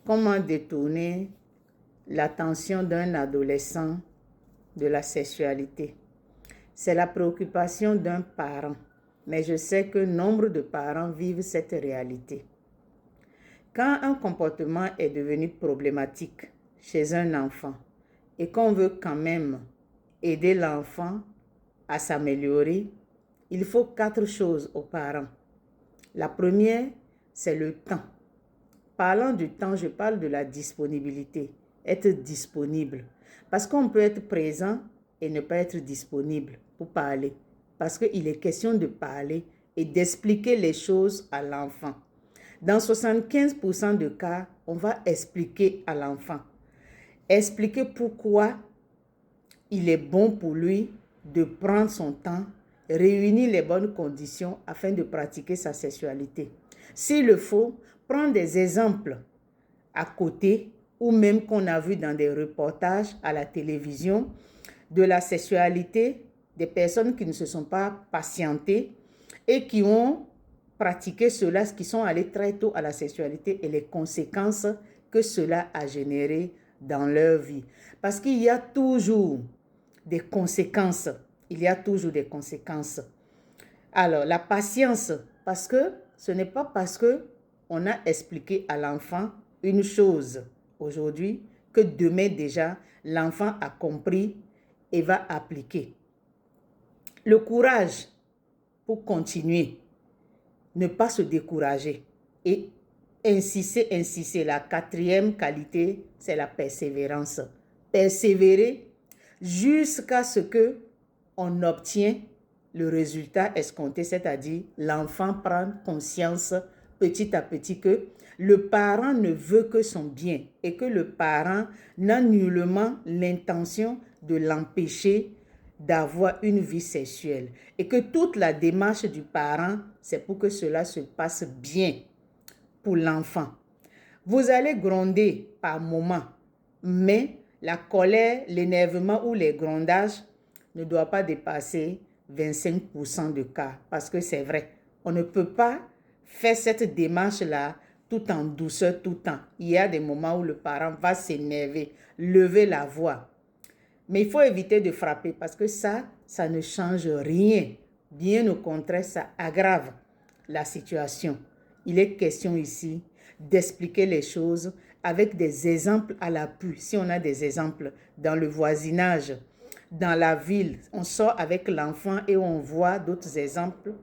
Comment détourner l'attention d'un adolescent de la sexualité? C'est la préoccupation d'un parent, mais je sais que nombre de parents vivent cette réalité. Quand un comportement est devenu problématique chez un enfant et qu'on veut quand même aider l'enfant à s'améliorer, il faut 4 choses aux parents. La première, c'est le temps. Parlant du temps, je parle de la disponibilité. Être disponible. Parce qu'on peut être présent et ne pas être disponible pour parler. Parce qu'il est question de parler et d'expliquer les choses à l'enfant. Dans 75% de cas, on va expliquer à l'enfant. Expliquer pourquoi il est bon pour lui de prendre son temps, réunir les bonnes conditions afin de pratiquer sa sexualité. S'il le faut, prendre des exemples à côté ou même qu'on a vu dans des reportages à la télévision de la sexualité des personnes qui ne se sont pas patientées et qui ont pratiqué cela, qui sont allés très tôt à la sexualité et les conséquences que cela a généré dans leur vie. Parce qu'il y a toujours des conséquences. Il y a toujours des conséquences. Alors, la patience, parce que ce n'est pas parce qu'on a expliqué à l'enfant une chose aujourd'hui que demain déjà, l'enfant a compris et va appliquer. Le courage pour continuer, ne pas se décourager et insister. La 4e qualité, c'est la persévérance. Persévérer jusqu'à ce qu'on obtient le résultat escompté, c'est-à-dire l'enfant prend conscience petit à petit que le parent ne veut que son bien et que le parent n'a nullement l'intention de l'empêcher d'avoir une vie sexuelle et que toute la démarche du parent, c'est pour que cela se passe bien pour l'enfant. Vous allez gronder par moments, mais la colère, l'énervement ou les grondages ne doivent pas dépasser 25% de cas, parce que c'est vrai, on ne peut pas faire cette démarche-là tout en douceur, tout le temps. Il y a des moments où le parent va s'énerver, lever la voix. Mais il faut éviter de frapper parce que ça ne change rien. Bien au contraire, ça aggrave la situation. Il est question ici d'expliquer les choses avec des exemples à l'appui. Si on a des exemples dans le voisinage, dans la ville, on sort avec l'enfant et on voit d'autres exemples